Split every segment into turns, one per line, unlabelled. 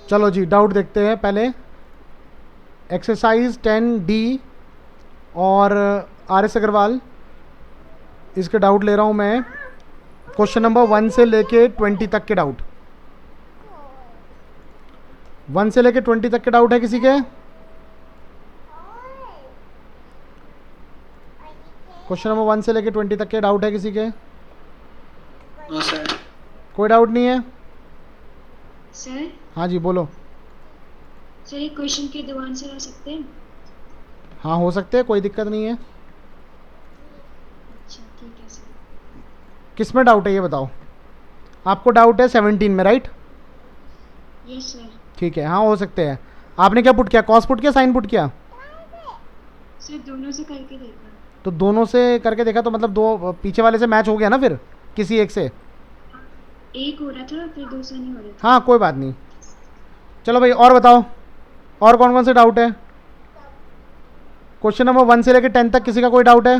चलो जी डाउट देखते हैं पहले। एक्सरसाइज 10D और आर एस अग्रवाल, इसके डाउट ले रहा हूँ मैं। क्वेश्चन नंबर 1 से लेके 20 तक के डाउट। 1 से लेके 20 तक के डाउट है किसी के? क्वेश्चन नंबर 1 से लेके 20 तक के डाउट है किसी के?
No sir.
कोई डाउट नहीं है?
सर
हाँ जी बोलो।
सर एक क्वेश्चन के दो आंसर आ सकते हैं?
हाँ हो सकते हैं, कोई दिक्कत नहीं है।
अच्छा ठीक है सर।
किस में डाउट है ये बताओ। आपको डाउट है 17 में, राइट?
Yes sir.
ठीक है, हाँ हो सकते हैं। आपने क्या पुट किया, कॉस पुट किया, साइन पुट किया?
सर दोनों से करके देखा।
तो दोनों से करके देखा तो मतलब दो पीछे वाले से मैच हो गया ना फिर, किसी एक से?
एक हो रहा था फिर दूसरा नहीं हो रहा था।
हाँ कोई बात नहीं। चलो भाई और बताओ, और कौन कौन से डाउट है? क्वेश्चन नंबर 1 से लेकर 10 तक किसी का कोई डाउट है?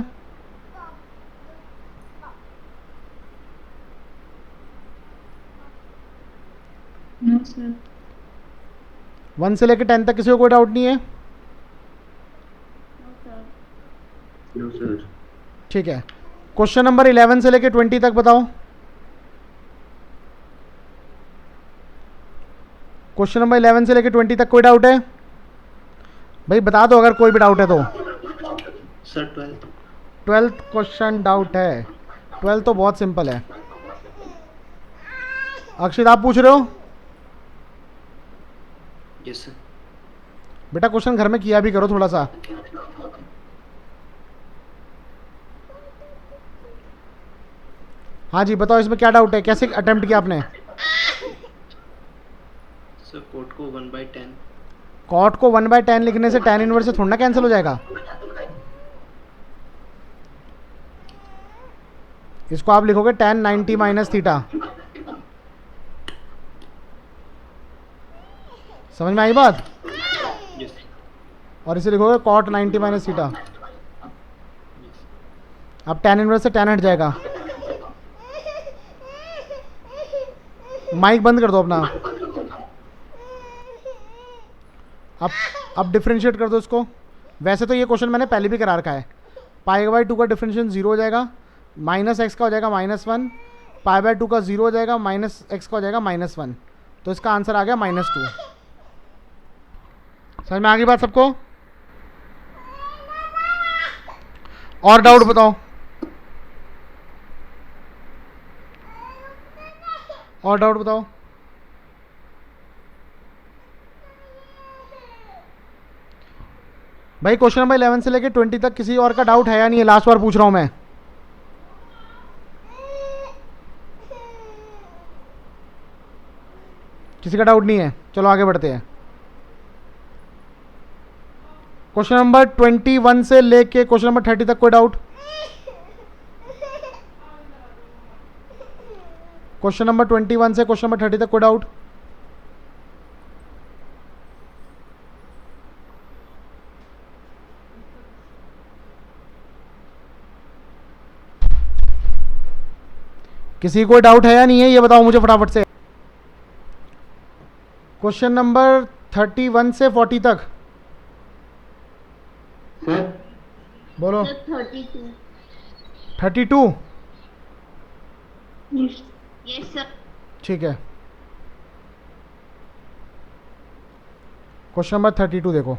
No sir.
1 से लेकर 10 तक किसी को कोई डाउट नहीं है?
No sir.
ठीक है। क्वेश्चन नंबर 11 से लेकर 20 तक बताओ। क्वेश्चन नंबर 11 से लेकर 20 तक कोई डाउट है? भाई बता दो अगर कोई भी डाउट है तो।
सर 12।
12th क्वेश्चन डाउट है। 12 तो बहुत सिंपल है। अक्षित आप पूछ रहे हो?
Yes sir.
बेटा क्वेश्चन घर में किया भी करो थोड़ा सा। हाँ जी बताओ, इसमें क्या डाउट है, कैसे अटेम्प्ट किया आपने?
सर कोट को 1/10।
कॉट को 1/10 लिखने से tan इनवर्स से थोड़ा ना कैंसिल हो जाएगा। इसको आप लिखोगे tan 90 माइनस थीटा। समझ में आई बात?
यस।
और इसे लिखोगे cot 90 माइनस थीटा। अब tan इनवर्स से tan हट जाएगा। माइक बंद कर दो अपना। अब डिफरेंशिएट कर दो इसको। वैसे तो ये क्वेश्चन मैंने पहले भी करा रखा है। π/2 का डिफरेंशिएशन 0 हो जाएगा, माइनस एक्स का हो जाएगा -1, π/2 का 0 हो जाएगा, माइनस एक्स का हो जाएगा -1। तो इसका आंसर आ गया -2। समझ में आ गई बात सबको? और डाउट बताओ, और डाउट बताओ। भाई क्वेश्चन नंबर 11 से लेके 20 तक किसी और का डाउट है या नहीं है? लास्ट बार पूछ रहा हूं मैं। किसी का डाउट नहीं है? चलो आगे बढ़ते हैं। क्वेश्चन नंबर 21 से लेके क्वेश्चन नंबर 30 तक कोई डाउट? क्वेश्चन नंबर 21 से क्वेश्चन नंबर 30 तक कोई डाउट? किसी को डाउट है या नहीं है ये बताओ मुझे फटाफट से। क्वेश्चन नंबर 31 से 40 तक
सर
बोलो।
32।
32?
Yes sir.
ठीक है। क्वेश्चन नंबर 32 देखो।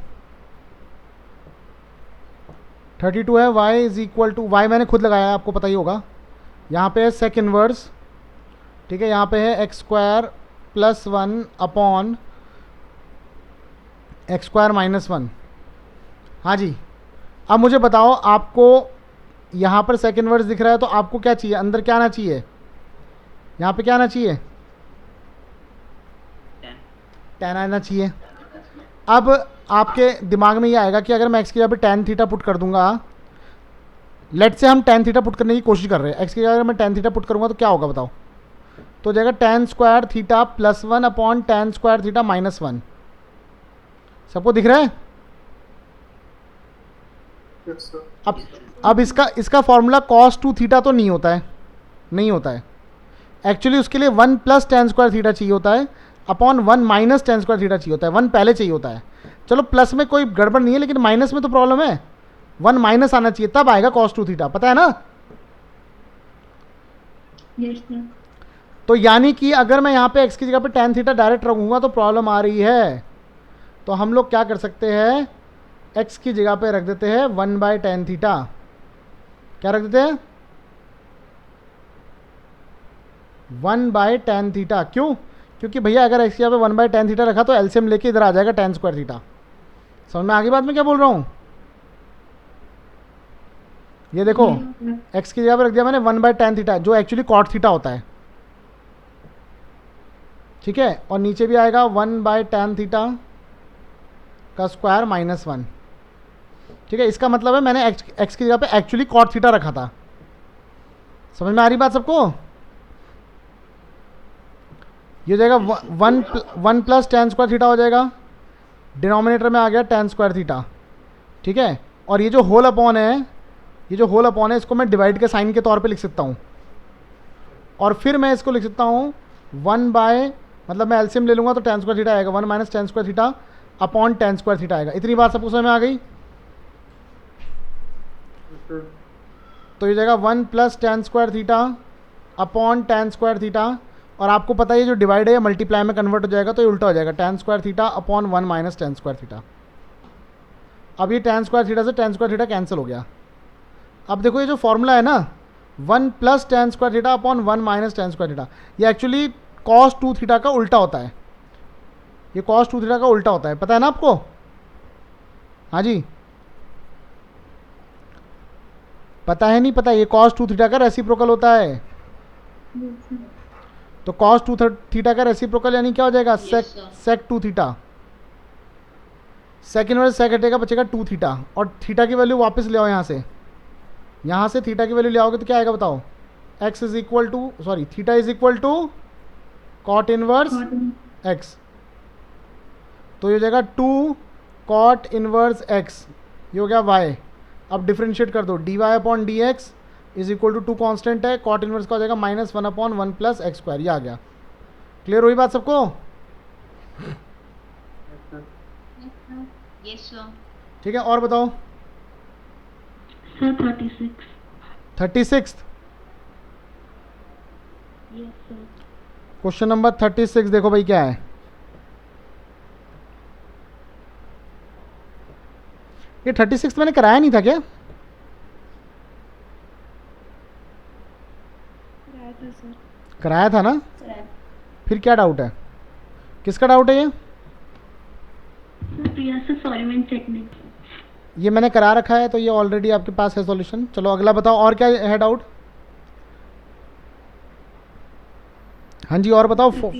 32 है y is equal to, y मैंने खुद लगाया है आपको पता ही होगा। यहाँ पे है सेक इनवर्स, ठीक है। यहाँ पे है x² + 1 अपॉन x² - 1। हाँ जी। अब मुझे बताओ, आपको यहाँ पर सेक इनवर्स दिख रहा है तो आपको क्या चाहिए, अंदर क्या आना चाहिए? यहाँ पे क्या आना चाहिए? 10 आना चाहिए। अब आपके दिमाग में ये आएगा कि अगर मैं x की जगह पे tan थीटा पुट कर दूंगा, लेट से हम tan थीटा पुट करने की कोशिश कर रहे हैं, x की जगह अगर मैं tan थीटा पुट करूंगा तो क्या होगा बताओ? तो जाएगा tan² theta + 1 upon tan² theta -1। सबको दिख रहा है?
Yes sir.
अब इसका फॉर्मूला cos 2 थीटा तो नहीं होता है, नहीं होता है एक्चुअली। उसके लिए 1 + tan² थीटा चाहिए होता है। Upon 1 minus ten square theta चाहिए होता है, 1 पहले चाहिए होता है। चलो प्लस में कोई गड़बड़ नहीं है, लेकिन माइनस में तो प्रॉब्लम है, 1 माइनस आना चाहिए, तब आएगा cos 2 थीटा, पता है ना।
Yes sir.
तो यानी कि अगर मैं यहाँ पे x की जगह पे tan थीटा डायरेक्ट रखूँगा तो प्रॉब्लम आ रही है। तो हम लोग क्या कर सकते हैं, x की जगह पे रख देते हैं 1/tan थीटा। क्या रख देते हैं, 1/tan थीटा। क्यों, क्योंकि भैया अगर x की जगह पे 1/tan थीटा रखा तो एलसीएम लेके इधर आ जाएगा tan स्क्वायर थीटा। समझ में आगे बात में क्या बोल रहा हूँ। ये देखो x की जगह पे रख दिया मैंने 1/tan थीटा, जो एक्चुअली cot थीटा होता है, ठीक है। और नीचे भी आएगा 1/tan थीटा का स्क्वायर -1, ठीक है। इसका मतलब है मैंने x की जगह पे एक्चुअली cot थीटा रखा था। समझ में आ रही बात सबको। ये हो जाएगा 1 प्लस tan स्क्वायर थीटा हो जाएगा, डिनोमिनेटर में आ गया tan स्क्वायर थीटा, ठीक है। और ये जो होल अपॉन है, ये जो होल अपॉन है, इसको मैं डिवाइड के साइन के तौर पे लिख सकता हूँ। और फिर मैं इसको लिख सकता हूँ 1 बाय, मतलब मैं एलसीएम ले लूँगा तो tan स्क्वायर थीटा आएगा, 1 minus tan square theta upon tan square theta आएगा। इतनी बात सबको समझ में आ गई। तो ये जाएगा 1 plus tan square theta upon tan square theta. और आपको पता है ये जो डिवाइड है मल्टीप्लाई में कन्वर्ट हो जाएगा, तो ये उल्टा हो जाएगा, tan square theta upon 1 minus tan square theta. अब ये tan स्क्वायर थीटा से tan स्क्वायर थीटा कैंसिल हो गया। अब देखो ये जो फॉर्मूला है ना, 1 plus tan square theta upon 1 minus tan square theta, ये एक्चुअली cos 2 थीटा का उल्टा होता है। ये cos 2 थीटा का उल्टा होता है, पता है ना आपको। हाँ जी, पता है नहीं पता, ये cos 2 थीटा का रेसिप्रोकल होता है। तो cos 2 थीटा का रेसिप्रोकल यानी क्या हो जाएगा, sec 2 थीटा। सेक इनवर्स सेक हटेगा, बचेगा 2 थीटा। और थीटा की वैल्यू वापस ले आओ यहाँ से थीटा की वैल्यू ले आओगे तो क्या आएगा बताओ, x is equal to, sorry, theta is equal to cot inverse x। तो ये हो जाएगा 2 कॉट इनवर्स x, ये हो गया y। अब डिफ्रेंशिएट कर दो, dy upon D x is equal to 2 constant है, कॉट इनवर्स का हो जाएगा -1 अपॉन 1 प्लस एक्स स्क्वायर। ये आ गया। क्लियर हुई बात सबको।
Yes sir.
ठीक है, और बताओ।
Sir 36।
36
yes sir.
Question number 36 देखो भाई क्या है। ये 36 मैंने कराया नहीं था क्या,
कराया था सर।
कराया था ना,
कराया।
फिर क्या डाउट है, किसका डाउट है ये।
सर प्रिया सर सॉल्वेंट टेक्निक।
ये मैंने करा रखा है तो ये ऑलरेडी आपके पास है सॉल्यूशन। चलो अगला बताओ, और क्या है डाउट। हाँ जी और बताओ।
39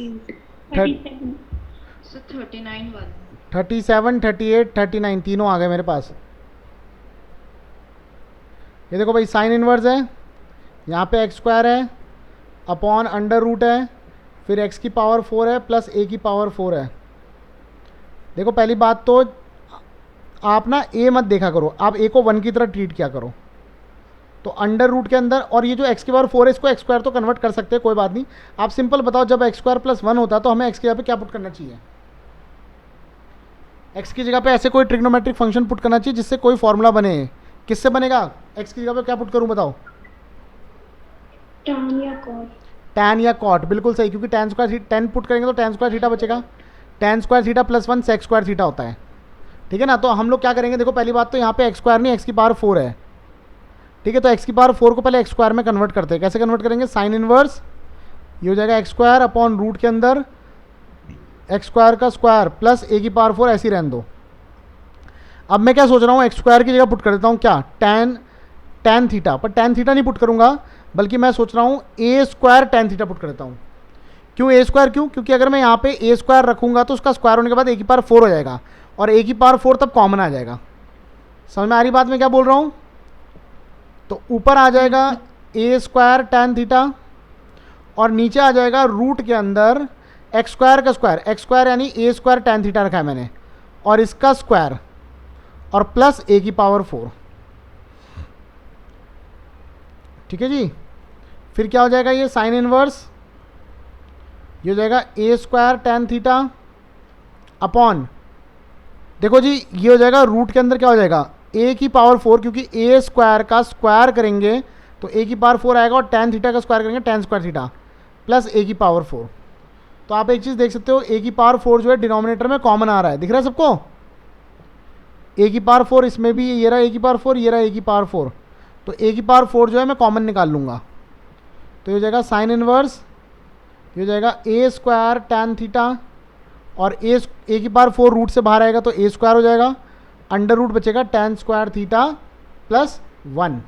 वाला।
37, 38, 39 तीनों आ गए मेरे पास। ये देखो भाई साइन इनवर्स है, यहाँ पे एक्स स्क्वायर है अपॉन अंडर रूट है, फिर एक्स की पावर 4 है प्लस ए की पावर 4 है। देखो पहली बात तो आप ना ए मत देखा करो, आप ए को 1 की तरह ट्रीट किया करो। तो अंडर रूट के अंदर, और ये जो एक्स की पावर 4 है इसको एक्स स्क्वायर तो कन्वर्ट कर सकते हैं, कोई बात नहीं। आप सिंपल बताओ, जब एक्स स्क्वायर प्लस 1 होता है तो हमें एक्स की जगह पे क्या पुट करना चाहिए। एक्स की जगह पे ऐसे कोई ट्रिग्नोमेट्रिक फंक्शन पुट करना चाहिए जिससे कोई फॉर्मूला बने। किससे बनेगा, एक्स की जगह पे क्या पुट करूं बताओ।
टैन या कॉट।
टैन या कॉट, बिल्कुल सही, क्योंकि टैन स्क्वायर 10 पुट करेंगे तो टैन स्क्वायर थीटा बचेगा। Tan square theta plus 1 sec square theta होता है, ठीक है ना। तो हम लोग क्या करेंगे, देखो पहली बात तो यहाँ पे एक्स स्क्वायर नहीं, एक्स की पावर 4 है, ठीक है। तो एक्स की पावर 4 को पहले एक्स स्क्वायर में कन्वर्ट करते हैं। कैसे कन्वर्ट करेंगे, साइन इनवर्स, ये हो जाएगा एक्स स्क्वायर अपॉन रूट के अंदर एक्स स्क्वायर का स्क्वायर प्लस ए की पावर 4, ऐसी रहने दो। अब मैं क्या सोच रहा हूँ, एक्स स्क्वायर की जगह पुट कर देता हूँ क्या, टैन थीटा। पर टैन थीटा नहीं पुट करूँगा, बल्कि मैं सोच रहा हूँ ए स्क्वायर टैन थीटा पुट कर देता हूँ। क्यों ए स्क्वायर, क्यों, क्योंकि अगर मैं यहाँ पे ए स्क्वायर रखूँगा तो उसका स्क्वायर होने के बाद ए की पावर 4 हो जाएगा, और ए की पावर 4 तब कॉमन आ जाएगा। समझ में आ रही बात में क्या बोल रहा हूँ। तो ऊपर आ जाएगा ए स्क्वायर टैन थीटा, और नीचे आ जाएगा रूट के अंदर एक्स स्क्वायर का स्क्वायर, एक्स स्क्वायर यानी ए स्क्वायर टैन थीटा रखा है मैंने, और इसका स्क्वायर, और प्लस ए की पावर 4, ठीक है जी। फिर क्या हो जाएगा, ये साइन इनवर्स ये हो जाएगा A square tan theta upon, देखो जी ये हो जाएगा रूट के अंदर क्या हो जाएगा ए की पावर 4, क्योंकि ए स्क्वायर का स्क्वायर करेंगे तो ए की पावर 4 आएगा और टेन थीटा का स्क्वायर करेंगे टेन स्क्वायर थीटा प्लस ए की पावर 4। तो आप एक चीज़ देख सकते हो, ए की पावर 4 जो है डिनोमिनेटर में कॉमन आ रहा है, दिख रहा है सबको। ए की पावर 4 इसमें भी, ये रहा ए की पावर 4, ये रहा ए की पावर 4, तो ए की पावर 4 जो है मैं कॉमन निकाल लूँगा। तो ये हो जाएगा साइन इनवर्स, ये हो जाएगा ए स्क्वायर टेन थीटा और ए की पावर 4 रूट से बाहर आएगा तो ए स्क्वायर हो जाएगा, अंडर रूट बचेगा टेन स्क्वायर थीटा प्लस 1,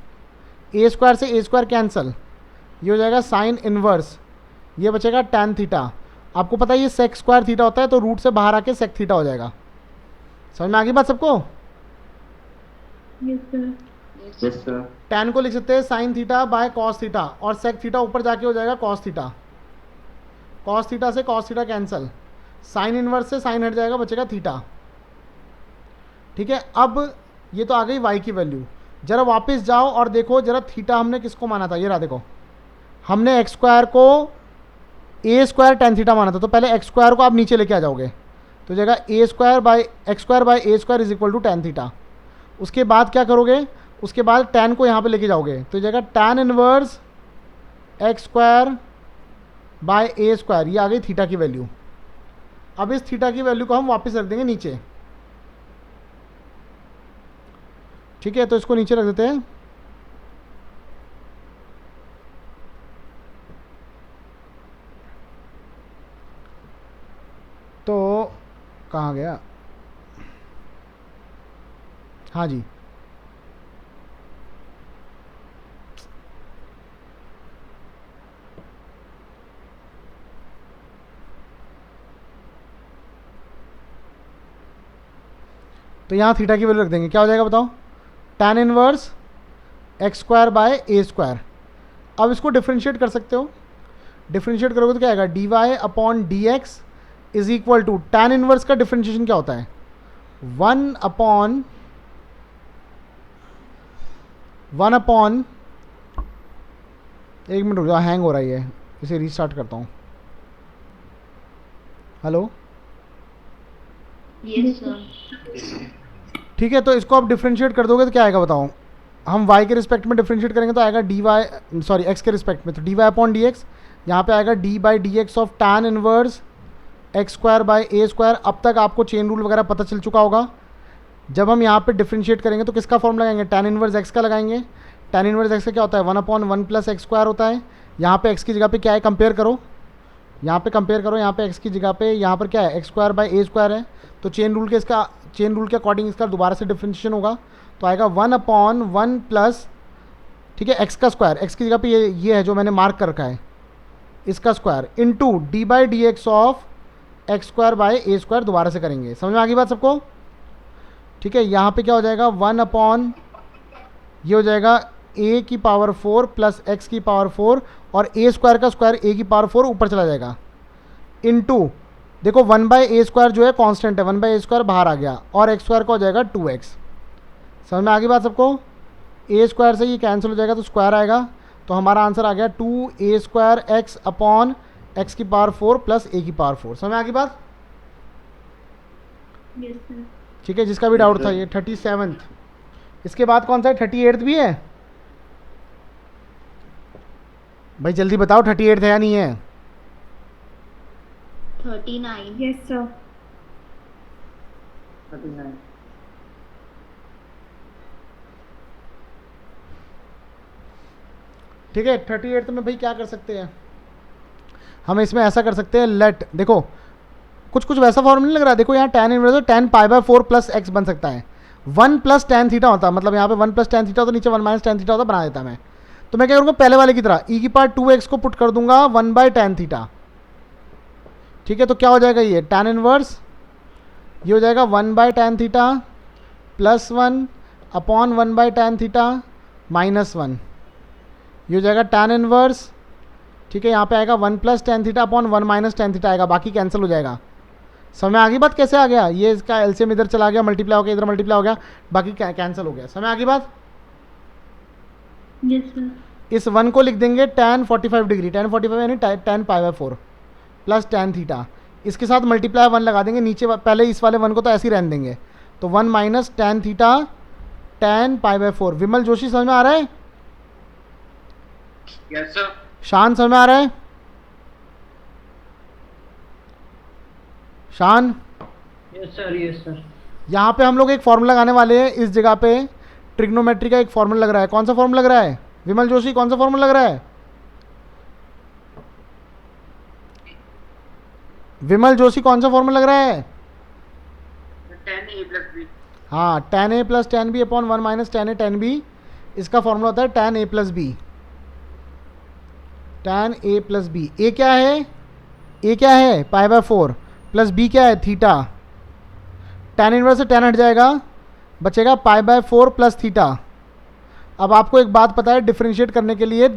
ए स्क्वायर से ए स्क्वायर कैंसल, ये हो जाएगा साइन इनवर्स, ये बचेगा टेन थीटा। आपको पता है ये सेक स्क्वायर थीटा होता है तो रूट से बाहर आके सेक थीटा हो जाएगा। समझ में आ गई बात सबको?
Yes sir.
Yes sir.
Ten को लिख सकते हैं sine theta by cos theta और सेक थीटा ऊपर जाके हो जाएगा कॉस थीटा, कॉस थीटा से cos theta cancel, sine inverse से साइन हट जाएगा, बचेगा थीटा। ठीक है, अब ये तो आ गई वाई की वैल्यू। जरा वापस जाओ और देखो जरा थीटा हमने किसको माना था, ये रहा देखो, हमने एक्स स्क्वायर को ए स्क्वायर टेन थीटा माना था, तो पहले एक्स स्क्वायर को आप नीचे लेके आ जाओगे तो जाएगा A square by X square by A square is equal to tan theta. उसके बाद क्या करोगे, उसके बाद टेन को यहाँ पे लेके जाओगे तो जाएगा tan inverse x square by A square, ये आ गई थीटा की वैल्यू। अब इस थीटा की वैल्यू को हम वापस रख देंगे नीचे। ठीक है, तो इसको नीचे रख देते हैं। तो कहाँ गया, हाँ जी, तो यहाँ थीटा की वैल्यू रख देंगे, क्या हो जाएगा बताओ, tan inverse x square by A square. अब इसको डिफ्रेंशिएट कर सकते हो, डिफ्रेंशिएट करोगे तो क्या आएगा, d Y upon D x is equal to, tan inverse का डिफ्रेंशिएशन क्या होता है, 1 अपॉन एक मिनट रुक जाओ, हैंग हो रहा है ये, इसे रीस्टार्ट करता हूँ। Hello,
yes sir.
ठीक है, तो इसको आप डिफ्रेंशिएट कर दोगे तो क्या आएगा बताओ, हम y के रिस्पेक्ट में डिफ्रेंशिएट करेंगे तो आएगा डी वाई, सॉरी x के रिस्पेक्ट में, तो D Y upon D x, यहाँ पर आएगा d by d x of tan inverse x square by A square. अब तक आपको चेन रूल वगैरह पता चल चुका होगा। जब हम यहाँ पे डिफ्रेंशिएट करेंगे तो किसका फॉर्म लगाएंगे, tan इनवर्स x का लगाएंगे। tan इनवर्स x का क्या होता है, 1 अपॉन 1 प्लस एक्स स्क्वायर होता है। यहाँ पे x की जगह पे क्या है, कंपेयर करो, यहाँ पे कंपेयर करो, यहाँ पे x की जगह पे यहाँ पर क्या है, x square by A square है। तो चेन रूल के अकॉर्डिंग इसका दोबारा से डिफ्रेंशिएशन होगा तो आएगा 1 अपॉन 1 प्लस, ठीक है, x का स्क्वायर, x की जगह पे ये है जो मैंने मार्क कर रखा है, इसका square into D by d x of x square by A square, दोबारा से करेंगे। समझ में आ गई बात सबको? ठीक है, यहाँ पे क्या हो जाएगा, 1 अपॉन, ये हो जाएगा a की पावर 4 प्लस एक्स की पावर 4 और ए स्क्वायर का स्क्वायर a की पावर 4 ऊपर चला जाएगा, इनटू देखो 1 बाई ए स्क्वायर जो है कांस्टेंट है, 1 बाई ए स्क्वायर बाहर आ गया और एक्स स्क्वायर का हो जाएगा 2x। समझ में आ गई बात सबको? ए स्क्वायर से ये कैंसिल हो जाएगा तो स्क्वायर आएगा, तो हमारा आंसर आ गया 2a square x upon x की पावर 4 प्लस ए की पावर 4। समझ में आ गई बात?
Yes sir.
ठीक है, जिसका भी डाउट था, ये 37th। इसके बाद कौन सा है, 38th भी है? भाई जल्दी बताओ 38th है या नहीं है?
39। Yes sir.
39।
ठीक है, 38th में भाई क्या कर सकते हैं हम, इसमें ऐसा कर सकते हैं, लेट, देखो कुछ वैसा फॉर्मूला नहीं लग रहा, देखो यहाँ tan inverse tan pi by 4 plus x बन सकता है, 1 प्लस tan थीटा होता है, मतलब यहाँ पे 1 प्लस tan थीटा होता, नीचे 1 माइनस tan थीटा होता, बना देता मैं। तो मैं क्या करूँगा, पहले वाले की तरह e की पावर 2x को पुट कर दूंगा 1 बाई tan थीटा। ठीक है, तो क्या हो जाएगा, ये tan इनवर्स, ये हो जाएगा 1 by tan theta plus 1 upon 1 by tan theta minus 1, ये हो जाएगा tan इनवर्स। ठीक है, यहाँ पे आएगा 1 plus tan theta upon 1 minus tan theta आएगा, बाकी कैंसिल हो जाएगा। समय आ गई बात, कैसे आ गया, ये इसका एलसीएम इधर चला गया, मल्टीप्लाई हो गया, इधर मल्टीप्लाई हो गया, बाकी कैंसिल हो गया। समय आ गई बात?
Yes sir.
इस 1 को लिख देंगे tan 45 डिग्री, tan 45 यानी tan pi by 4, plus tan theta, इसके साथ मल्टीप्लाई 1 लगा देंगे नीचे पहले इस वाले 1 को तो ऐसे ही रहने देंगे, तो 1 minus tan theta tan pi by 4। विमल जोशी समझ में आ रहा है?
Yes sir.
शान समझ में आ रहा है? शान,
यस सर, यस सर।
यहाँ पे हम लोग एक फॉर्मूला लगाने वाले हैं, इस जगह पे ट्रिग्नोमेट्री का एक फॉर्मूला लग रहा है। कौन सा फॉर्मूला लग रहा है विमल जोशी, कौन सा फॉर्मूला लग रहा है? विमल जोशी कौन सा फॉर्मूला लग रहा है?
Tan A plus B.
हाँ, tan A plus tan B upon 1 minus tan A tan B, इसका फॉर्मूला होता है tan A plus B. Tan A plus B, A क्या है? ए क्या है? पाई बाय 4 प्लस बी क्या है? थीटा। टेन इनवर्स से टेन हट जाएगा, बचेगा पाई बाय 4 प्लस थीटा। अब आपको एक बात पता है, डिफरेंशिएट करने के लिए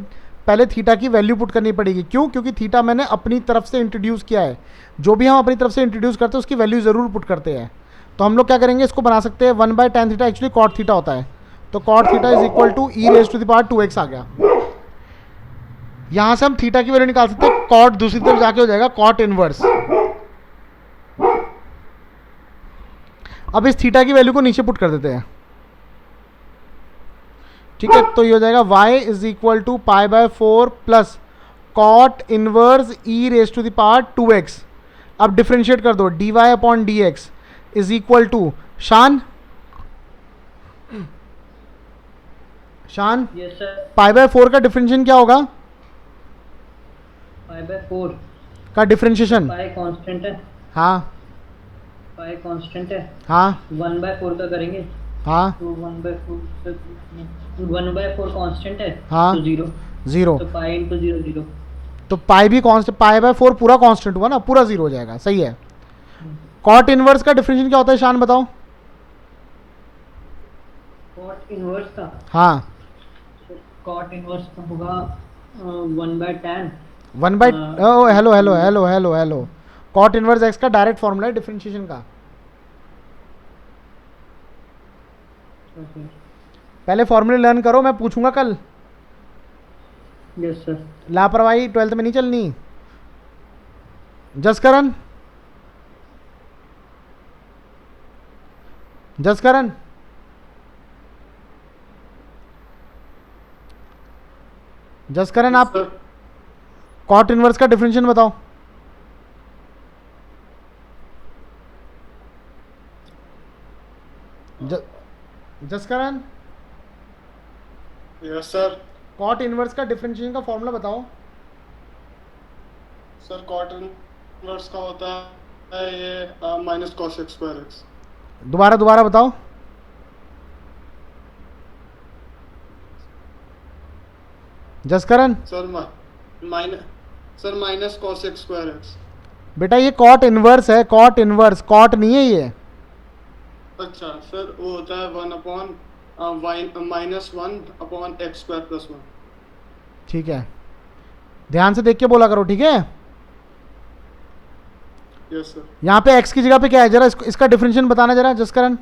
पहले थीटा की वैल्यू पुट करनी पड़ेगी। क्यों? क्योंकि थीटा मैंने अपनी तरफ से इंट्रोड्यूस किया है। जो भी हम अपनी तरफ से इंट्रोड्यूस करते हैं उसकी वैल्यू ज़रूर पुट करते हैं। तो हम लोग क्या करेंगे, इसको बना सकते हैं 1 by tan theta, actually cot theta होता है, तो cot theta is equal to e raise to the power 2x आ गया। यहाँ से हम थीटा की वैल्यू निकाल सकते हैं, कॉट दूसरी तरफ जाके हो जाएगा कॉट इनवर्स। अब इस थीटा की वैल्यू को नीचे पुट कर देते हैं, ठीक है? तो ये हो जाएगा y is equal to pi by 4 plus cot inverse e raise to the power 2x। अब डिफरेंशिएट कर दो, dy upon D x is equal to, शान शान
यस सर।
पाई बाय 4 का डिफरेंशिएशन क्या होगा?
पाई बाय 4
का डिफरेंशिएशन,
पाई कांस्टेंट है।
हाँ
पाई कांस्टेंट है,
हाँ
1 बाय 4 का करेंगे
हाँ
तो 1 बाय 4 कांस्टेंट है,
हाँ।
तो 0,
जीरो,
तो पाई इंटू 0 0।
तो पाई भी कांस्टेंट, पाई बाय 4 पूरा कांस्टेंट हुआ ना, पूरा जीरो हो जाएगा, सही है। कॉट इनवर्स का डिफरेंशिएशन क्या होता है शान बताओ?
कॉट इनवर्स का,
हाँ,
कॉट इनवर्स का होगा 1 by tan.
1 by, hello hello hello hello hello, cot inverse x का डायरेक्ट फॉर्मूला है डिफरेंशिएशन का। पहले फॉर्मूले लर्न करो, मैं पूछूंगा कल।
Yes sir.
लापरवाही 12th में नहीं चलनी। जसकरण, जसकरण जसकरण आप कॉट इनवर्स का डिफरेंशिएशन बताओ। Jaskaran,
yes sir.
Cot inverse का डिफरेंशिएशन का फॉर्मूला बताओ।
सर कॉट इनवर्स का होता है ये minus cos x square x.
दोबारा दोबारा बताओ। Jaskaran,
sir sir minus cos x square x.
बेटा ये कॉट इनवर्स है, कॉट इनवर्स, कॉट नहीं है ये।
अच्छा सर, वो होता है 1 upon minus 1 upon x square plus 1।
ठीक है, ध्यान से देख के बोला करो, ठीक है?
Yes sir.
यहाँ पे x की जगह पे क्या है, जरा इसका डिफरेंशिएशन बताना जरा जसकरण,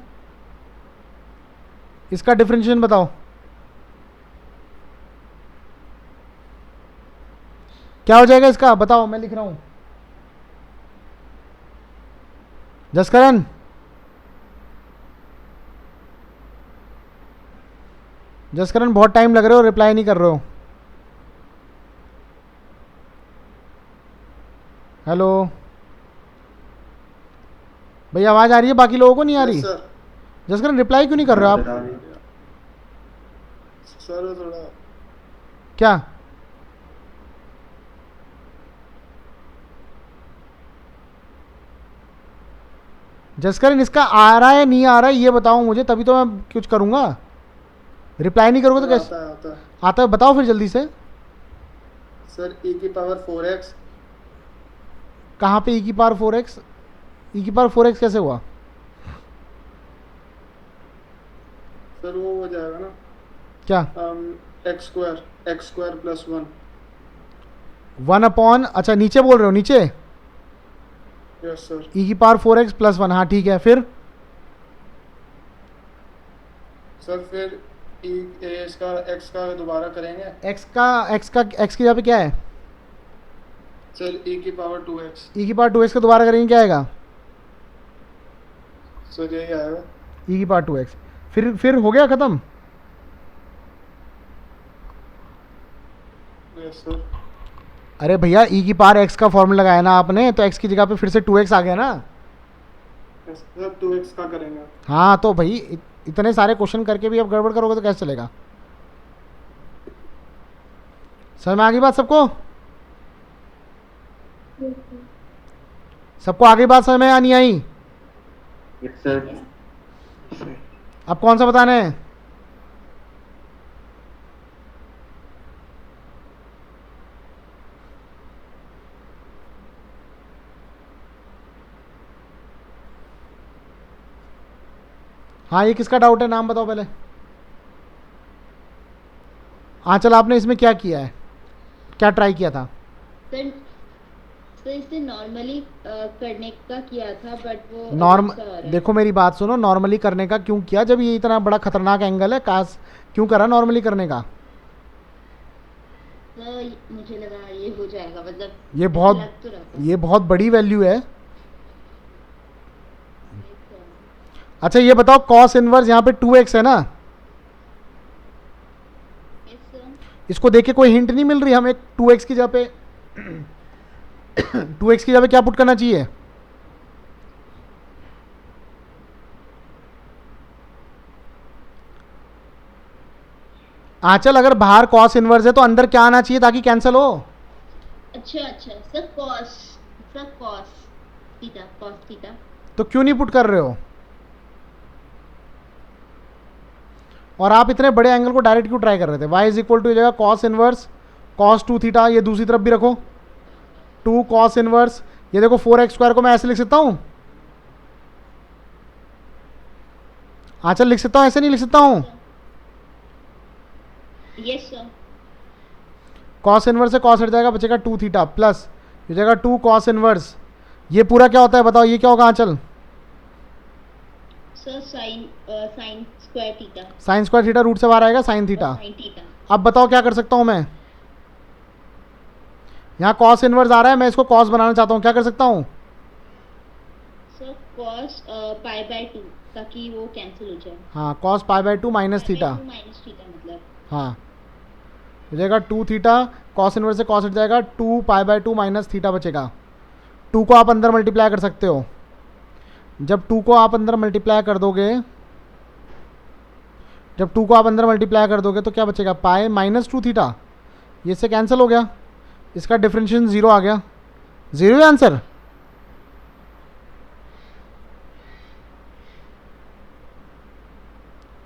इसका डिफरेंशिएशन बताओ। क्या हो जाएगा इसका, बताओ, मैं लिख रहा हूं। जसकरण, जसकरण बहुत टाइम लग रहे हो, रिप्लाई नहीं कर रहे हो। हेलो भैया, आवाज आ रही है, बाकी लोगों को नहीं आ रही?
Yes sir.
जसकरण रिप्लाई क्यों नहीं कर रहे हो आप?
सर थोड़ा
क्या जसकरण, इसका आ रहा है नहीं आ रहा है ये बताओ मुझे, तभी तो मैं कुछ करूंगा। रिप्लाई नहीं करोगे तो कैसे?
आता है।
आता है, बताओ फिर जल्दी से।
सर e की पावर 4x।
कहाँ पे e की पावर 4x? e की पावर 4x कैसे हुआ?
सर वो हो जाएगा ना,
क्या?
X square plus 1।
1 अपॉन, अच्छा नीचे बोल रहे हो, नीचे
यस सर।
e की पावर 4x प्लस 1, हाँ ठीक है, फिर
सर फिर इसका x का दोबारा करेंगे।
x की जगह पे क्या है?
सर e की पावर 2x।
ई की पावर 2x को दोबारा करेंगे क्या आएगा?
सर यही आएगा।
ई की पावर 2x। फिर हो गया ख़त्म।
Yes sir.
अरे भैया ई की पावर x का फॉर्मूला लगाया ना आपने, तो x की जगह पे फिर से 2x आ गया ना।
यस सर 2x का करेंगे।
हाँ तो भाई इतने सारे क्वेश्चन करके भी अब गड़बड़ करोगे तो कैसे चलेगा? समझ में आ गई बात सबको? सबको आगे बात समझ में आ नहीं आई?
Yes sir.
अब कौन सा बताना है? हाँ ये किसका डाउट है, नाम बताओ पहले। हाँ चल, आपने इसमें क्या किया है, क्या ट्राई किया था?
सर सर इसे नॉर्मली करने का किया था बट वो
नॉर्म
अच्छा हो रहा है।
देखो मेरी बात सुनो, नॉर्मली करने का क्यों किया जब ये इतना बड़ा खतरनाक एंगल है? काश क्यों करा नॉर्मली करने का?
सर मुझे लगा ये हो जाएगा, मतलब
ये बहुत
लग तो रहा था।
ये बहुत बड़ी वैल्यू है। अच्छा ये बताओ, कॉस इनवर्स यहाँ पे 2x है ना,
यस सर।
इसको देख के कोई हिंट नहीं मिल रही हमें 2x की जगह पे 2x की जगह पे क्या पुट करना चाहिए? आंचल अगर बाहर कॉस इनवर्स है तो अंदर क्या आना चाहिए ताकि कैंसिल हो?
अच्छा अच्छा सर कॉस थीटा।
तो क्यों नहीं पुट कर रहे हो? और आप इतने बड़े एंगल को डायरेक्ट क्यों ट्राई कर रहे थे? y इज इक्वल टू जगह कॉस इनवर्स कॉस 2 थीटा, ये दूसरी तरफ भी रखो 2 कॉस इनवर्स, ये देखो 4x² को मैं ऐसे लिख सकता हूँ। आंचल लिख सकता हूँ, ऐसे नहीं लिख सकता हूँ?
Yes sir.
कॉस इनवर्स से कॉस हट जाएगा, बचेगा 2 थीटा प्लस ये जगह 2 कॉस इनवर्स, ये पूरा क्या होता है बताओ, ये क्या होगा Aanchal?
Sir sine square theta.
Sine square theta root से बाहर आएगा साइन थीटा।
Sine theta.
अब बताओ क्या कर सकता हूँ मैं? यहाँ कॉस इनवर्स आ रहा है, मैं इसको कॉस बनाना चाहता हूँ, क्या कर सकता हूँ?
सर कॉस पाई बाय 2 ताकि वो कैंसिल हो जाए।
हाँ cos pi by 2 minus theta.
Minus theta मतलब।
हाँ हो जाएगा 2 थीटा, कॉस इनवर्स से कॉस हट जाएगा 2 पाई बाय 2 माइनस थीटा बचेगा। 2 को आप अंदर मल्टीप्लाई कर सकते हो, जब 2 को आप अंदर मल्टीप्लाई कर दोगे तो क्या बचेगा? पाई माइनस 2 थीटा, ये से कैंसिल हो गया, इसका डिफरेंशिएशन 0 आ गया। 0 है आंसर?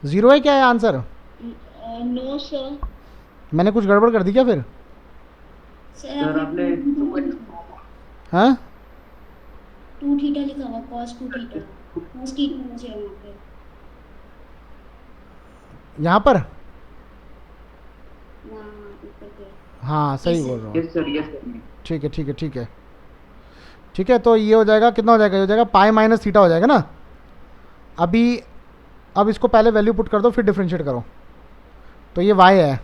जीरो है क्या है आंसर?
No sir.
मैंने कुछ गड़बड़ कर दी क्या फिर?
सर आपने 2x
हाँ
2 थीटा लिखा हुआ, cos 2 थीटा, cos थीटा मुझे यहाँ पे
यहाँ पर?
वहाँ ऊपर पे।
हाँ सही बोल रहा हूँ।
Yes sir.
ठीक है ठीक है ठीक है ठीक है, तो ये हो जाएगा, कितना हो जाएगा? ये हो जाएगा पाई माइनस थीटा हो जाएगा ना। अभी अब इसको पहले वैल्यू पुट कर दो फिर डिफरेंशिएट करो, तो ये y है।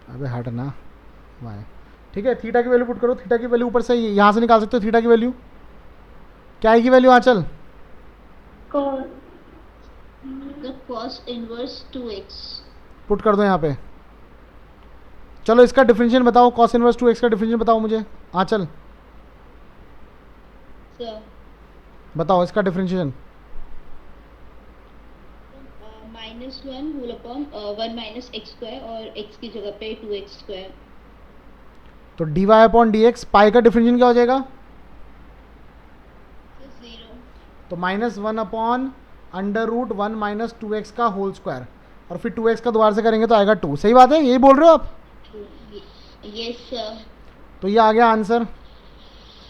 अबे हट ना, y ठीक है। थीटा की वैल्यू पुट करो, थीटा की वैल्यू ऊपर से यहाँ से निकाल सकते हो। थीटा की वैल्यू क्या आएगी value Aanchal?
The cos inverse 2x।
Put कर दो यहाँ पे। चलो इसका डिफरेंशिएशन बताओ, कॉस इनवर्स 2x का डिफरेंशिएशन बताओ मुझे आंचल,
सर
बताओ इसका differentiation.
-1 whole upon 1 minus x square और x की जगह पे 2x स्क्वायर।
तो dy अपॉन dx, पाई का डिफरेंशिएशन क्या हो जाएगा?
0।
तो -1 अपॉन √1 माइनस 2x का होल स्क्वायर, और फिर 2x का दोबारा से करेंगे तो आएगा 2। सही बात है, यही बोल रहे हो आप?
Yes sir.
तो ये आ गया आंसर।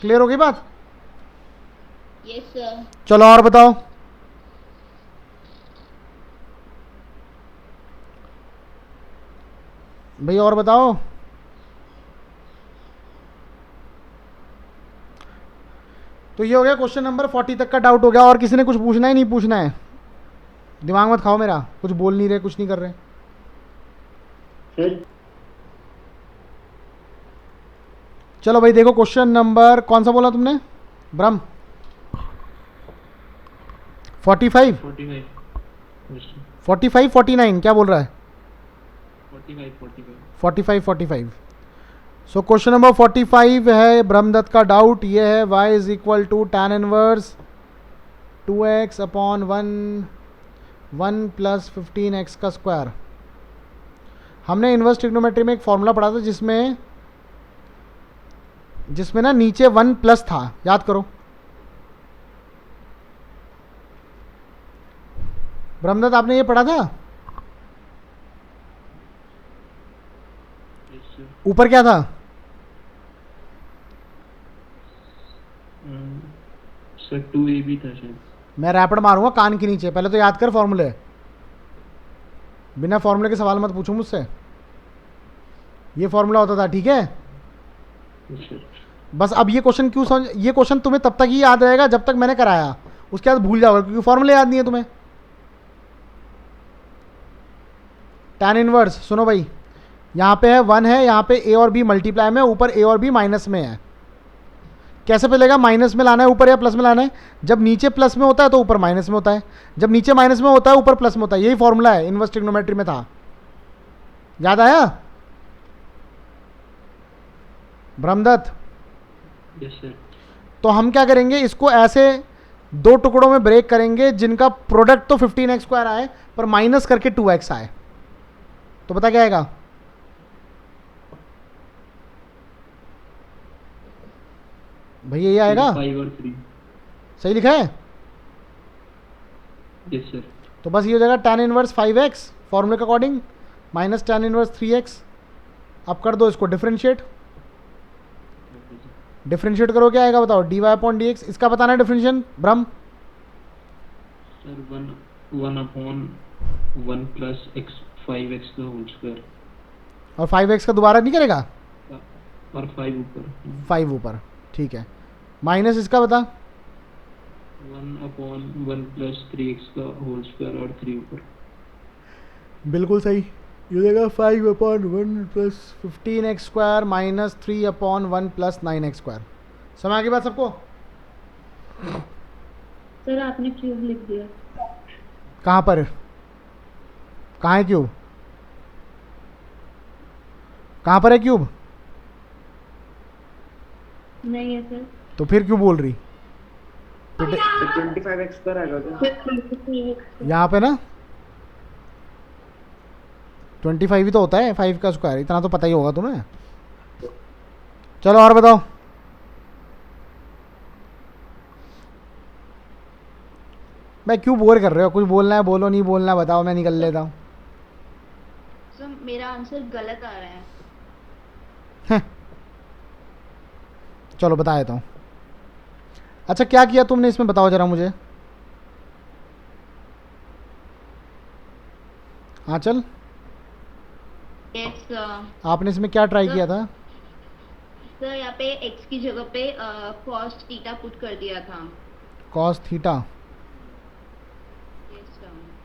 क्लियर हो गई बात?
Yes sir.
चलो और बताओ। भाई और बताओ। तो ये हो गया क्वेश्चन नंबर 40 तक का डाउट हो गया। और किसी ने कुछ पूछना है? नहीं पूछना है? दिमाग मत खाओ मेरा, कुछ बोल नहीं रहे, कुछ नहीं कर रहे।
सर
चलो भाई देखो क्वेश्चन नंबर कौन सा बोला तुमने ब्रह्म 45
45 yes sir
45 49 क्या बोल रहा है
45
45 सो क्वेश्चन नंबर 45 है ब्रह्मदत्त का डाउट ये है y is equal to tan inverse 2x upon 1 plus 15x का स्क्वायर। हमने इनवर्स ट्रिग्नोमेट्री में एक फॉर्मूला पढ़ा था जिसमें ना नीचे 1 प्लस था, याद करो। ब्रह्मदत्त आपने ये पढ़ा था?
yes sir
ऊपर क्या था?
सर 2ab था शायद
मैं रैपिड मारूंगा कान के नीचे, पहले तो याद कर फॉर्मूले। बिना फॉर्मूले के सवाल मत पूछो मुझसे। ये फॉर्मूला होता था, ठीक है?
yes sir
बस अब ये क्वेश्चन क्यों समझ, ये क्वेश्चन तुम्हें तब तक ही याद रहेगा जब तक मैंने कराया, उसके बाद भूल जाओगे क्योंकि फॉर्मूले याद नहीं है तुम्हें। tan इनवर्स सुनो भाई, यहाँ पे है 1 है, यहाँ पे a और b मल्टीप्लाई में, ऊपर a और b माइनस में है। कैसे मिलेगा? माइनस में लाना है ऊपर या प्लस में लाना है? जब नीचे प्लस में होता है तो ऊपर माइनस में होता है, जब नीचे माइनस में होता है ऊपर प्लस में होता है। यही फॉर्मूला है, इनवर्स ट्रिग्नोमेट्री में था। याद आया ब्रह्मदत्त?
yes sir
तो हम क्या करेंगे, इसको ऐसे दो टुकड़ों में ब्रेक करेंगे जिनका प्रोडक्ट तो 15x स्क्वायर आए पर माइनस करके 2x आए। तो पता क्या आएगा? भैया ये आएगा?
5 और 3
सही लिखा है?
yes sir
तो बस ये हो जाएगा tan इनवर्स 5x फॉर्मूले के according minus tan inverse 3x। अब कर दो इसको डिफरेंशिएट। डिफरेंशिएट करो, क्या आएगा बताओ? dy upon dx। इसका बताना है डिफरेंशिएशन ब्रह्म।
Sir 1 upon 1 plus x 5x का होल स्क्वायर
और 5x का दोबारा नहीं करेगा?
और 5 ऊपर
5 ऊपर, ठीक है। माइनस इसका बता।
1 अपॉन 1 प्लस 3x का होल स्क्वायर और 3 ऊपर।
बिल्कुल सही। ये देगा 5 upon 1 plus 15x square minus 3 upon 1 plus 9x square. समझ आ गई बात सबको?
सर आपने क्यूब लिख दिया।
कहाँ पर? कहाँ है क्यूब? कहाँ पर है क्यूब?
नहीं है सर।
तो फिर क्यों बोल रही?
25x स्क्वायर आएगा क्या?
यहाँ पे ना 25 ही तो होता है 5 का स्क्वायर, इतना तो पता ही होगा तुम्हें। चलो और बताओ। मैं क्यों बोर कर रहे हो? कुछ बोलना है बोलो, नहीं बोलना है बताओ, मैं निकल लेता हूँ।
सर मेरा आंसर गलत आ रहा है।
चलो बता देता हूँ। अच्छा क्या किया तुमने इसमें बताओ जरा मुझे। हाँ चल,
यस
आपने इसमें क्या ट्राई किया था?
सर यहाँ पे x की जगह पे cos थीटा पुट कर दिया था।
Cos theta,
yes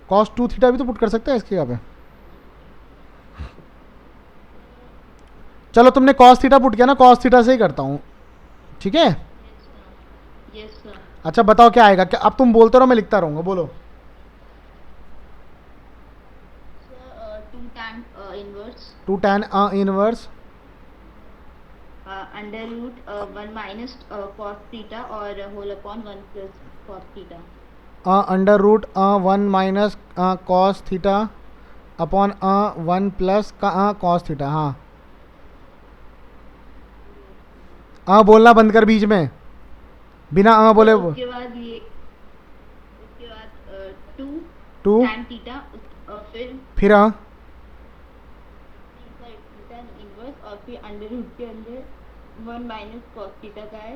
cos 2 theta भी तो पुट कर सकते हैं इसकी जगह पे। चलो तुमने कॉस थीटा पुट किया ना, कॉस थीटा से ही करता हूँ, ठीक है?
Yes sir.
अच्छा बताओ क्या आएगा? क्या अब तुम बोलते रहो, मैं लिखता रहूँगा, बोलो।
Sir 2 tan inverse
2 tan inverse
under root 1 minus cos theta और whole upon 1 plus cos theta.
Under root 1 minus cos theta upon 1 plus cos theta. हाँ बोलना बंद कर बीच में, बिना बोले।
उसके बाद 2
2
tan थीटा फिर
फिर
tan इनवर्स और फिर अंडर रूट के अंदर 1 माइनस cos थीटा का है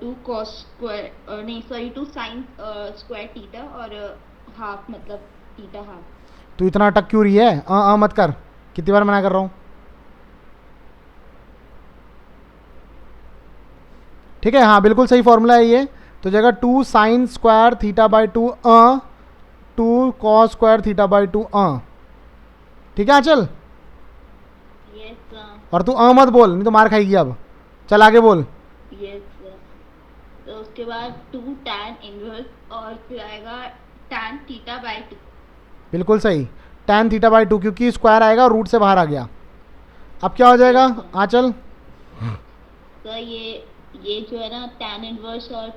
2 cos स्क्वायर नहीं सॉरी 2 sin स्क्वायर थीटा और हाफ मतलब थीटा हाफ।
तू इतना अटक क्यों रही है? मत कर, कितनी बार मना कर रहा हूँ। ठीक है, हाँ बिल्कुल सही फॉर्मूला है ये। तो जगह 2 sign square theta by 2 2 cos square theta by 2 ठीक है चल।
यस
और तू मत बोल, नहीं तो मार खाएगी अब। चल आगे बोल।
Yes sir. तो उसके बाद 2 tan इनवर्स और फिर आएगा tan थीटा बाय 2।
बिल्कुल सही, tan थीटा बाई 2, क्योंकि स्क्वायर आएगा और रूट से बाहर आ गया। अब क्या हो जाएगा आंचल?
तो ये जो है ना tan इनवर्स और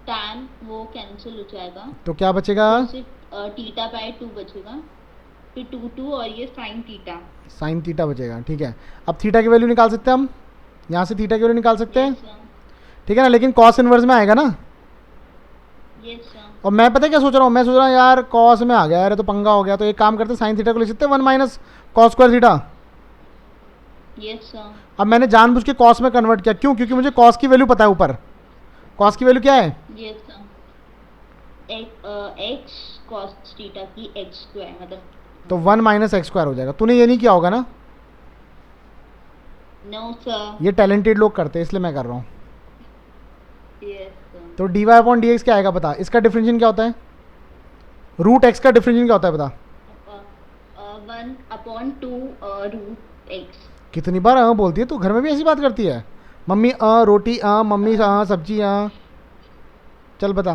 tan वो कैंसिल हो जाएगा,
तो क्या बचेगा?
तो सिर्फ थीटा बाय 2 बचेगा, फिर 2 और ये sin थीटा।
साइन थीटा बचेगा, ठीक है। अब थीटा की वैल्यू निकाल सकते हैं हम, यहाँ से थीटा की वैल्यू निकाल सकते हैं,
यस सर।
ठीक है ना, लेकिन कॉस इनवर्स में आएगा ना।
Yes sir.
और मैं पता है क्या सोच रहा हूँ, मैं सोच रहा हूँ यार कॉस में आ गया यार, तो पंगा हो गया। तो एक काम करते हैं, साइन थीटा को ले सकते हैं 1 minus cos square theta.
Yes sir.
अब मैंने जानबूझ के कॉस में कन्वर्ट किया, क्यों? क्योंकि मुझे कॉस की वैल्यू पता है ऊपर। कॉस की वैल्यू क्या है?
Yes sir. X cos theta की एक्स स्क्वायर मतलब।
तो 1 माइनस एक्स स्क्वायर हो जाएगा। तूने ये नहीं किया होगा ना?
No sir.
ये टैलेंटेड लोग करते हैं, इसलिए मैं कर रहा हूँ।
Yes sir.
तो D Y upon D X क्या आएगा बता? इसका डिफरेंशिएशन क्या होता है? रूट एक्स का डिफरेंशिएशन क्या होता है बता?
1/2 रूट एक्स।
कितनी बार बोलती है तू? घर में भी ऐसी बात करती है? मम्मी रोटी मम्मी सब्जी चल बता।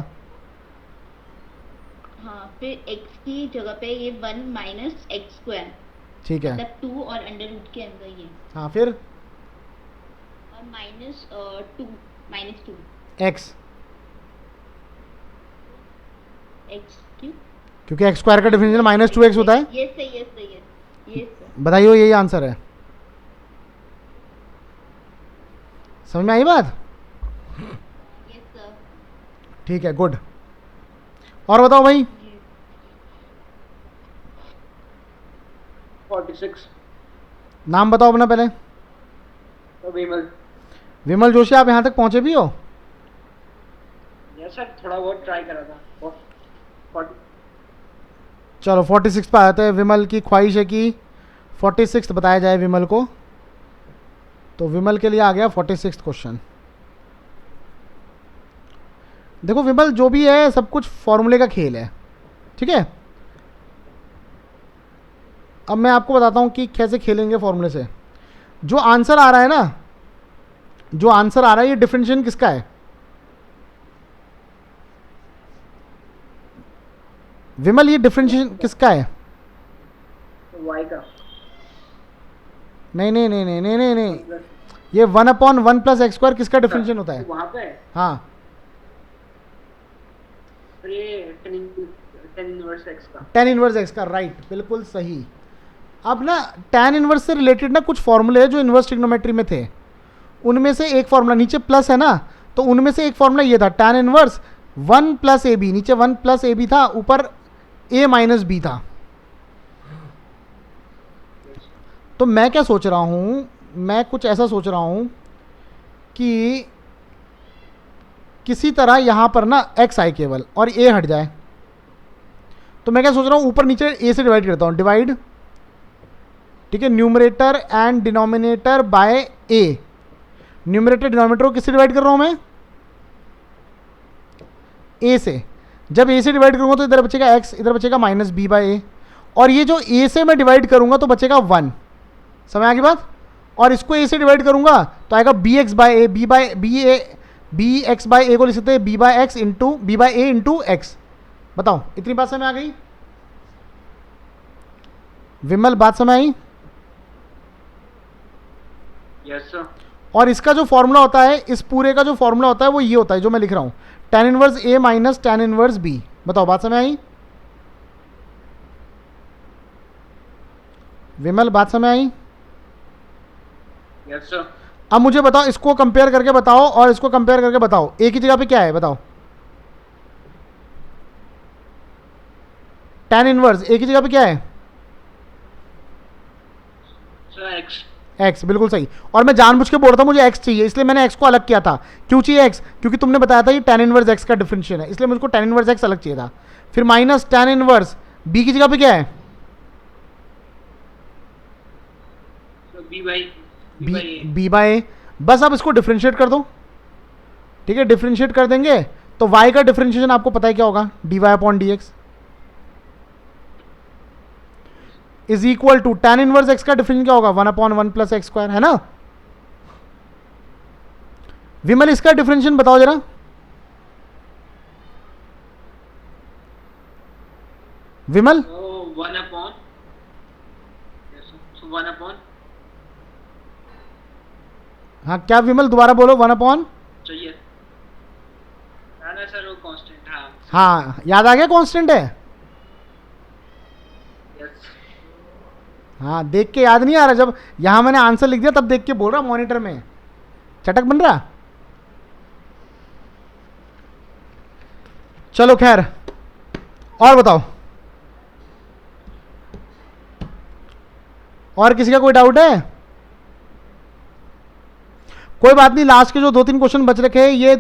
हाँ, फिर x की जगह पे ये 1 माइनस एक्स स्क्वायर,
ठीक है,
मतलब 2 और अंडर रूट के अंदर ये,
हाँ फिर
और माइनस 2
एक्स,
एक्स क्यों?
क्योंकि एक्स स्क्वायर का डिफरेंशियल माइनस 2x होता है।
ये सही है, सही है, ये सर।
बताइए, यही आंसर है। समझ में आई बात?
ये सर।
ठीक है, गुड। और बताओ भाई।
46
नाम बताओ अपना पहले।
विमल।
विमल जोशी, आप यहाँ तक पहुँचे भी हो?
यस सर, थोड़ा बहुत ट्राई करा था। 40
चलो 46 पे आते हैं। विमल की ख्वाहिश है कि 46 बताया जाए विमल को, तो विमल के लिए आ गया 46 क्वेश्चन। देखो विमल, जो भी है सब कुछ फॉर्मूले का खेल है, ठीक है। अब मैं आपको बताता हूँ कि कैसे खेलेंगे फॉर्मूले से। जो आंसर आ रहा है ना, जो आंसर आ रहा है, ये डिफरेंशिएशन किसका है? विमल, ये डिफरेंशिएशन किसका है?
y का।
नहीं नहीं नहीं नहीं नहीं नहीं नहीं, ये 1/1 प्लस एक्स स्क्वायर किसका डिफरेंशिएशन होता है?
वहाँ पे है।
हाँ,
और ये tan इनवर्स x का।
tan इनवर्स एक्स का, राइट, बिल्कुल सही। अब ना tan इनवर्स से रिलेटेड ना कुछ फॉर्मूले हैं जो इनवर्स ट्रिग्नोमेट्री में थे। उनमें से एक फॉर्मूला, नीचे प्लस है ना, तो उनमें से एक फॉर्मूला ये था, tan inverse 1 plus a b. नीचे 1 प्लस ए बी था, ऊपर a माइनस बी था। तो मैं क्या सोच रहा हूँ, मैं कुछ ऐसा सोच रहा हूँ कि किसी तरह यहाँ पर ना x आए केवल और a हट जाए। तो मैं क्या सोच रहा हूँ, ऊपर नीचे a से डिवाइड करता हूँ, डिवाइड, ठीक है, numerator and denominator by a। Numerator denominator को किससे डिवाइड कर रहा हूँ मैं? a से। जब a से डिवाइड करूँगा तो इधर बचेगा x, इधर बचेगा माइनस बी बाय a, और ये जो a से मैं डिवाइड करूँगा तो बचेगा 1। समझ आ गई बात? और इसको a से डिवाइड करूँगा तो आएगा B X by A, B X by A को लिख सकते हैं B by X into B by A into X. बताओ, इतनी बात समझ आ गई? विमल, बात समझ आई?
Yes sir.
और इसका जो फॉर्मूला होता है, इस पूरे का जो फॉर्मूला होता है वो ये होता है जो मैं लिख रहा हूँ, tan inverse a minus tan inverse b। बताओ, बात समझ आई? विमल, बात समझ आई?
Yes sir.
अब मुझे बताओ, इसको कंपेयर करके बताओ और इसको कंपेयर करके बताओ, एक ही जगह पे क्या है बताओ? tan इनवर्स एक ही जगह पे क्या है?
Sir x।
x, बिल्कुल सही। और मैं जानबूझ के बोल रहा था मुझे x चाहिए, इसलिए मैंने x को अलग किया था। क्यों चाहिए x? क्योंकि तुमने बताया था ये tan इनवर्स x का डिफरेंशियल है, इसलिए मुझको tan इनवर्स x अलग चाहिए था। फिर माइनस tan इनवर्स b की जगह पे क्या है? b by a। बस अब इसको डिफरेंशिएट कर दो, ठीक है। डिफरेंशिएट कर देंगे तो y का डिफरेंशिएशन आपको पता है क्या होगा, dy upon dx is equal to tan inverse x का डिफरेंशिएशन क्या होगा, 1/1 प्लस एक्स स्क्वायर, है ना? विमल इसका डिफरेंशिएशन बताओ जरा। विमल,
तो 1 अपॉन, so 1 अपॉन,
हाँ क्या विमल दोबारा बोलो, 1 अपॉन।
चाहिए ना सर वो कांस्टेंट। हाँ
हाँ याद आ गया कांस्टेंट है।
यस।
हाँ देख के याद नहीं आ रहा, जब यहाँ मैंने आंसर लिख दिया तब देख के बोल रहा मॉनिटर में, चटक बन रहा। चलो खैर, और बताओ, और किसी का कोई डाउट है? कोई बात नहीं, लास्ट के जो 2-3 क्वेश्चन बच रखे हैं ये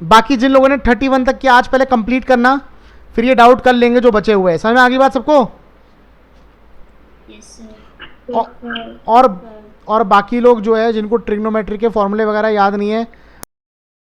बाकी जिन लोगों ने 31 तक के आज पहले कंप्लीट करना, फिर ये डाउट कर लेंगे जो बचे हुए हैं। समझ में आ गई बात सबको?
Yes sir.
और बाकी लोग जो है जिनको ट्रिग्नोमेट्री के फॉर्मूले वगैरह याद नहीं है,